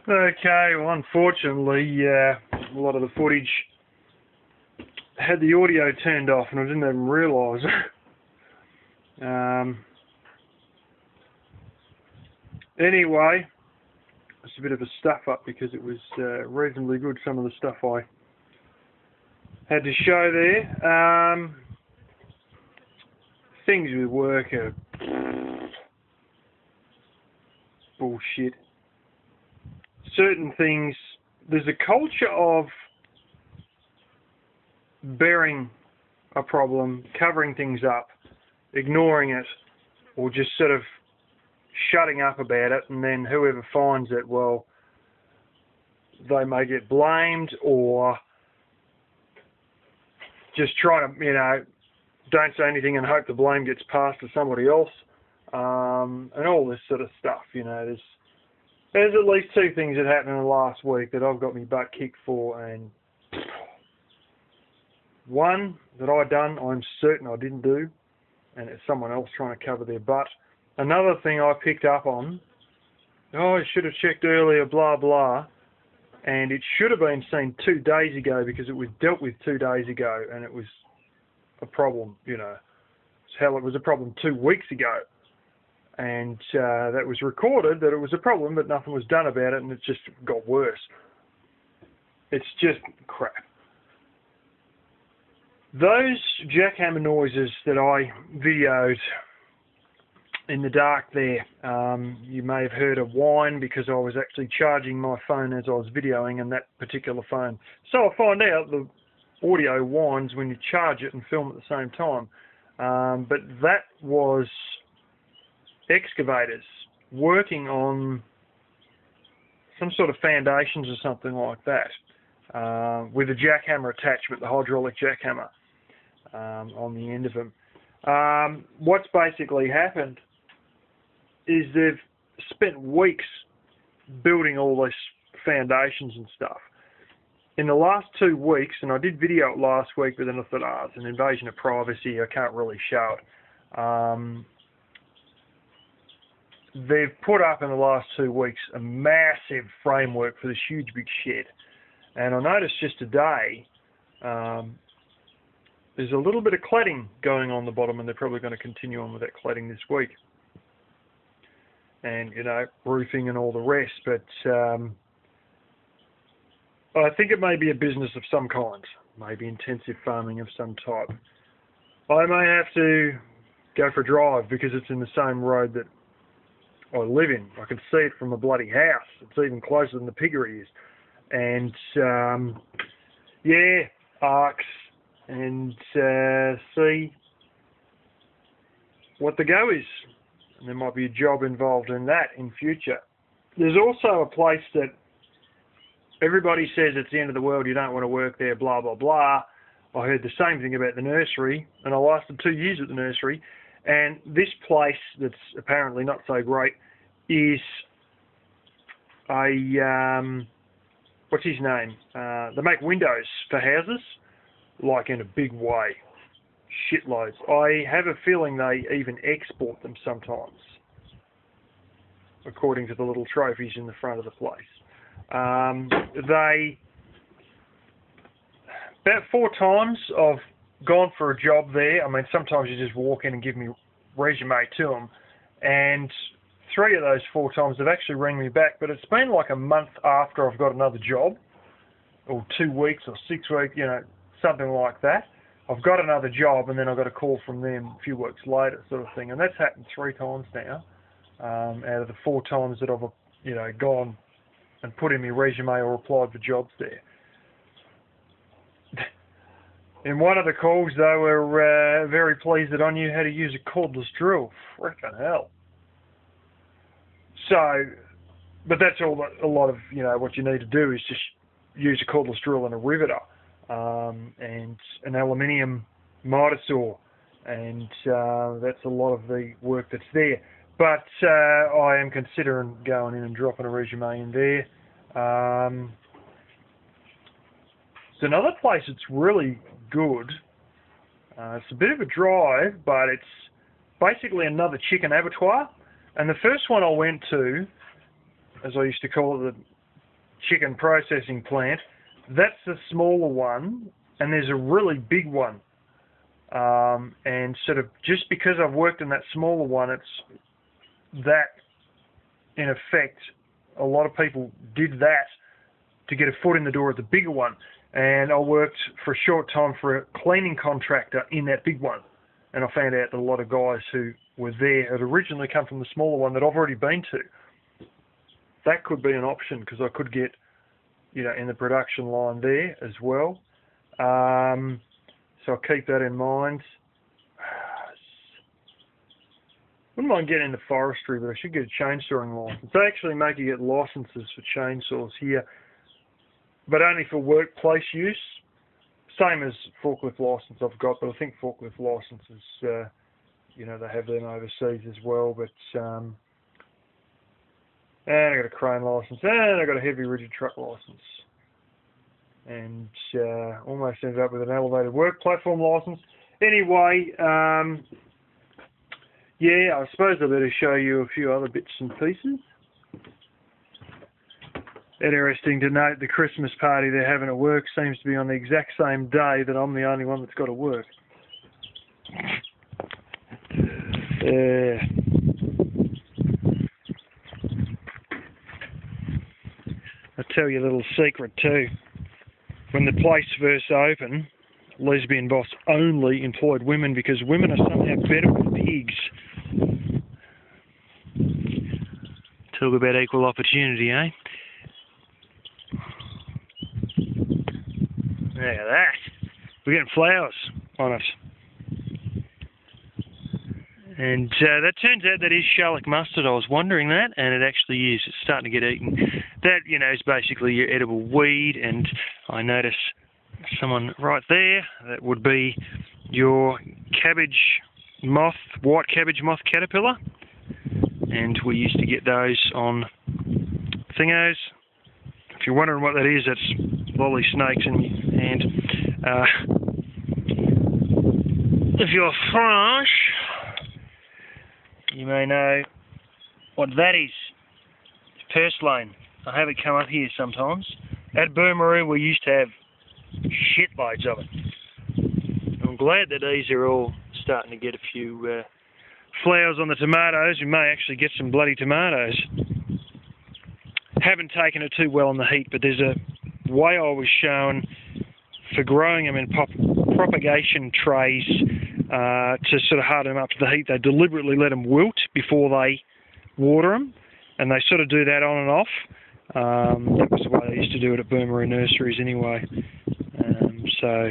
Okay, well, unfortunately, a lot of the footage had the audio turned off, and I didn't even realise. Anyway, it's a bit of a stuff up because it was reasonably good, some of the stuff I had to show there. Things with work are bullshit. Certain things, there's a culture of bearing a problem, covering things up, ignoring it, or just sort of shutting up about it, and then whoever finds it, well, they may get blamed, or just try to, don't say anything and hope the blame gets passed to somebody else, and all this sort of stuff. There's at least two things that happened in the last week that I've got my butt kicked for, and one that I done, I'm certain I didn't do, and it's someone else trying to cover their butt. Another thing I picked up on, I should have checked earlier, blah, blah, and it should have been seen 2 days ago because it was dealt with 2 days ago, and it was a problem, Hell, it was a problem 2 weeks ago. And that was recorded that it was a problem, but nothing was done about it, and it just got worse. It's just crap. Those jackhammer noises that I videoed in the dark there, you may have heard a whine because I was actually charging my phone as I was videoing, and that particular phone. So I find out the audio whines when you charge it and film at the same time. But that was excavators working on some sort of foundations or something like that, with a jackhammer attachment, the hydraulic jackhammer, on the end of them. What's basically happened is they've spent weeks building all these foundations and stuff. In the last 2 weeks, and I did video it last week, but then I thought, it's an invasion of privacy, I can't really show it. They've put up in the last 2 weeks a massive framework for this huge big shed. And I noticed just today, there's a little bit of cladding going on the bottom, and they're probably going to continue on with that cladding this week. And, roofing and all the rest. But I think it may be a business of some kind, maybe intensive farming of some type. I may have to go for a drive because it's in the same road that I live in. I can see it from a bloody house. It's even closer than the piggery is. And, arcs, and see what the go is. And there might be a job involved in that in future. There's also a place that everybody says it's the end of the world, you don't want to work there, blah, blah, blah. I heard the same thing about the nursery, and I lasted 2 years at the nursery. And this place that's apparently not so great is a, what's his name? They make windows for houses, like in a big way. Shitloads. I have a feeling they even export them sometimes, according to the little trophies in the front of the place. They, about 4 times I've gone for a job there. I mean, sometimes you just walk in and give me resume to them, and 3 of those 4 times they've actually rang me back, but it's been like a month after I've got another job, or 2 weeks or 6 weeks, something like that. I've got another job, and then I've got a call from them a few weeks later, sort of thing. And that's happened 3 times now, out of the 4 times that I've, gone and put in my resume or applied for jobs there. In one of the calls, they were very pleased that I knew how to use a cordless drill. Frickin' hell. So, but that's all. A lot of what you need to do is just use a cordless drill and a riveter, and an aluminium miter saw, and that's a lot of the work that's there. But I am considering going in and dropping a resume in there. It's another place that's really good. It's a bit of a drive, but it's basically another chicken abattoir. And the first one I went to, as I used to call it, the chicken processing plant. That's the smaller one, and there's a really big one. And sort of just because I've worked in that smaller one, it's that, in effect, a lot of people did that to get a foot in the door at the bigger one. And I worked for a short time for a cleaning contractor in that big one. And I found out that a lot of guys who were there had originally come from the smaller one that I've already been to. That could be an option, because I could get, you know, in the production line there as well. So I'll keep that in mind. Wouldn't mind getting into forestry, but I should get a chainsawing license. They actually make you get licenses for chainsaws here, but only for workplace use. Same as forklift license I've got, but I think forklift licenses, you know, they have them overseas as well. But and I got a crane license, and I got a heavy rigid truck license, and almost ended up with an elevated work platform license. Anyway, yeah, I suppose I better show you a few other bits and pieces. Interesting to note, the Christmas party they're having at work seems to be on the exact same day that I'm the only one that's got to work. I'll tell you a little secret too. When the place first opened, Lesbian Boss only employed women because women are somehow better with pigs. Talk about equal opportunity, eh? Look at that. We're getting flowers on it. And that turns out that is shallot mustard. I was wondering that, and it actually is. It's starting to get eaten. That, you know, is basically your edible weed, and I notice someone right there. That would be your cabbage moth, white cabbage moth caterpillar. And we used to get those on thingos. If you're wondering what that is, that's lolly snakes and if you're French, you may know what that is. It's purslane. I have it come up here sometimes. At Boomeroo we used to have shitloads of it. I'm glad that these are all starting to get a few flowers on the tomatoes. We may actually get some bloody tomatoes. Haven't taken it too well in the heat, but there's a way I was shown for growing them in propagation trays to sort of harden them up to the heat. They deliberately let them wilt before they water them, and they sort of do that on and off. That was the way they used to do it at Boomeroo nurseries anyway. So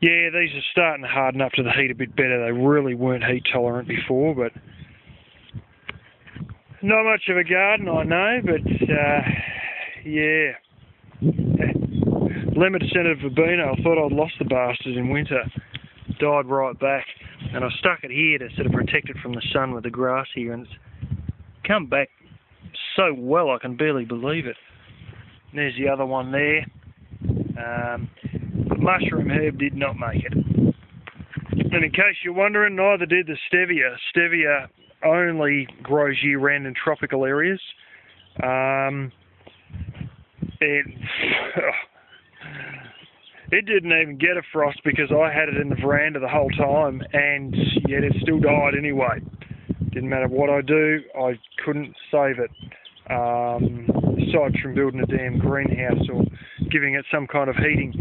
yeah, these are starting to harden up to the heat a bit better. They really weren't heat tolerant before, but not much of a garden, I know, but yeah. Lemon-scented verbena, I thought I'd lost the bastard in winter. Died right back, and I stuck it here to sort of protect it from the sun with the grass here, and it's come back so well I can barely believe it. And there's the other one there. The mushroom herb did not make it. And in case you're wondering, neither did the stevia. Stevia only grows year-round in tropical areas. It didn't even get a frost because I had it in the veranda the whole time, and yet it still died anyway. Didn't matter what I do, I couldn't save it. Aside from building a damn greenhouse or giving it some kind of heating,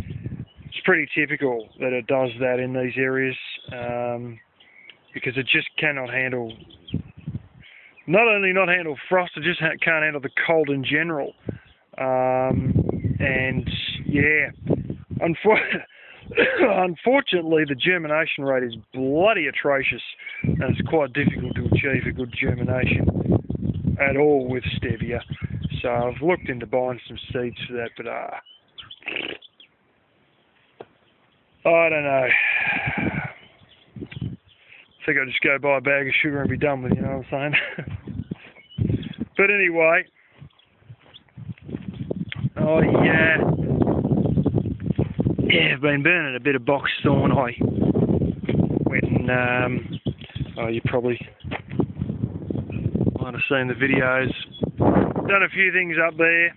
it's pretty typical that it does that in these areas, because it just cannot handle, not only not handle frost, it just can't handle the cold in general. And yeah, unfortunately the germination rate is bloody atrocious, and it's quite difficult to achieve a good germination at all with stevia. So I've looked into buying some seeds for that, but I don't know. I think I'll just go buy a bag of sugar and be done with it, you know what I'm saying? But anyway, oh yeah, I've been burning a bit of box thorn. I went and, oh, you probably might have seen the videos, done a few things up there.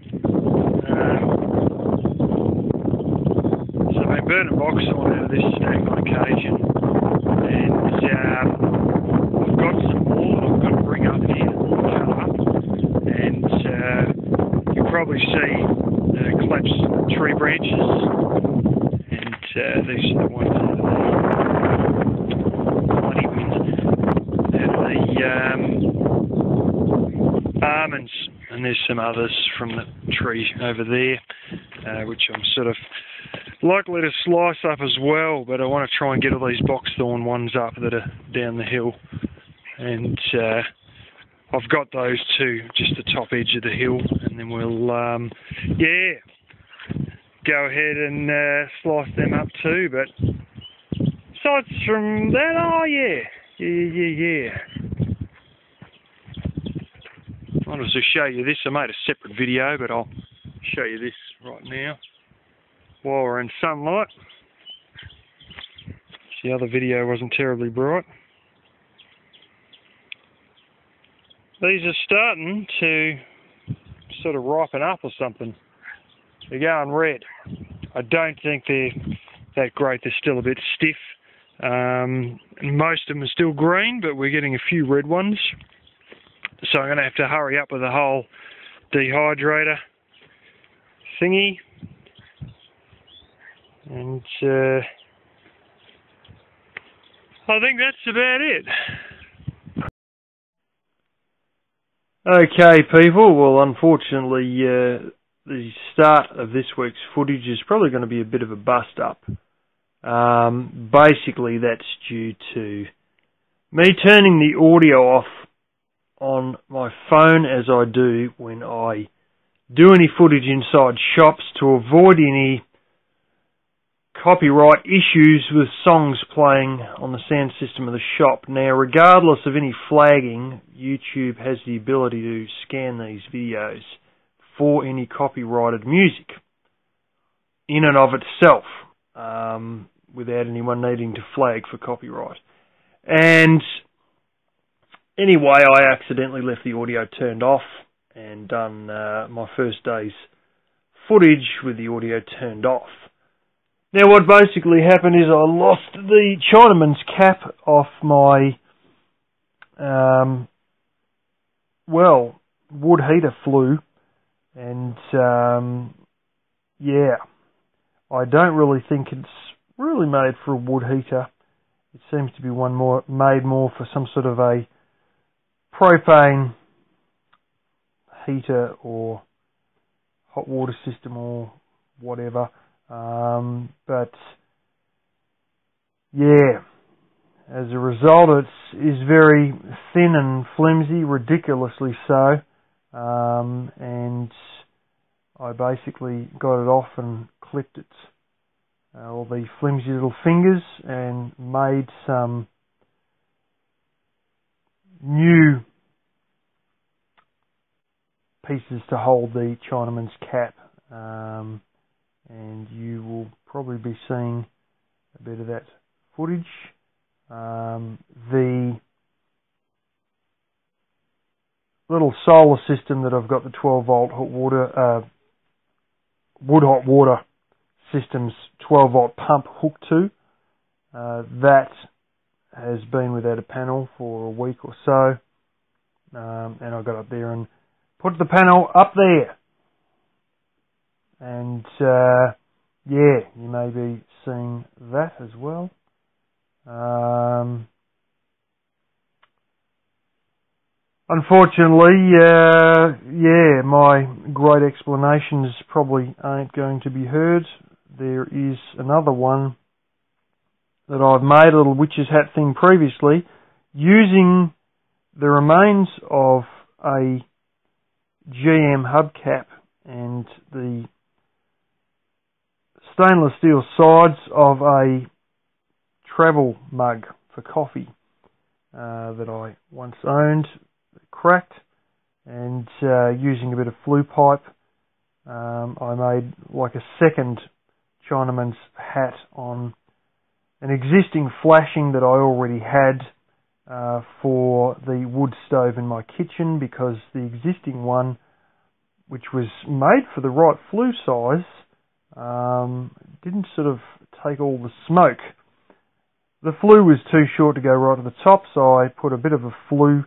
So I've been burning box sawn out of this stack on occasion, and I've got some more that I've got to bring up here, cut up, and you can probably see collapsed tree branches, and these are the ones out of the bloody wind, out of the almonds, and there's some others from the tree over there, which I'm sort of likely to slice up as well, but I want to try and get all these box thorn ones up that are down the hill, and I've got those two just the top edge of the hill, and then we'll go ahead and slice them up too. But aside from that, I wanted to show you this. I made a separate video, but I'll show you this right now while we're in sunlight. The other video wasn't terribly bright. These are starting to sort of ripen up or something. They're going red. I don't think they're that great. They're still a bit stiff. Most of them are still green, but we're getting a few red ones. So I'm going to have to hurry up with the whole dehydrator thingy. And I think that's about it. Okay, people. Well, unfortunately, the start of this week's footage is probably going to be a bit of a bust-up. Basically, that's due to me turning the audio off on my phone, as I do when I do any footage inside shops, to avoid any copyright issues with songs playing on the sound system of the shop. Now, regardless of any flagging, YouTube has the ability to scan these videos for any copyrighted music in and of itself, without anyone needing to flag for copyright. And anyway, I accidentally left the audio turned off and done my first day's footage with the audio turned off. Now, what basically happened is I lost the Chinaman's cap off my, wood heater flue, and, I don't really think it's really made for a wood heater. It seems to be made more for some sort of a propane heater or hot water system or whatever. But yeah, as a result, it is very thin and flimsy, ridiculously so. And I basically got it off and clipped it, all the flimsy little fingers, and made some new pieces to hold the Chinaman's cap. And you will probably be seeing a bit of that footage. The little solar system that I've got the 12 volt hot water, wood hot water system's 12 volt pump hooked to, that has been without a panel for a week or so, and I got up there and put the panel up there. And, you may be seeing that as well. Unfortunately, my great explanations probably aren't going to be heard. There is another one that I've made, a little witch's hat thing previously, using the remains of a GM hubcap and the stainless steel sides of a travel mug for coffee that I once owned, cracked, and using a bit of flue pipe, I made like a second Chinaman's hat on an existing flashing that I already had for the wood stove in my kitchen, because the existing one which was made for the right flue size, didn't sort of take all the smoke. The flue was too short to go right to the top, so I put a bit of a flue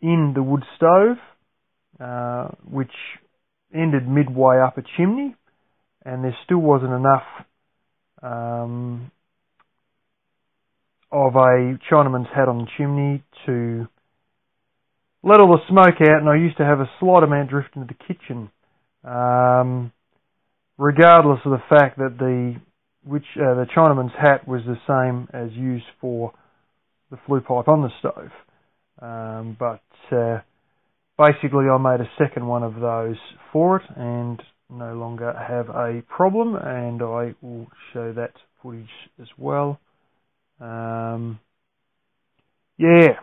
in the wood stove, which ended midway up a chimney, and there still wasn't enough of a Chinaman's hat on the chimney to let all the smoke out, and I used to have a slight amount drift into the kitchen, regardless of the fact that the Chinaman's hat was the same as used for the flue pipe on the stove. But basically I made a second one of those for it and no longer have a problem, and I will show that footage as well. Yeah.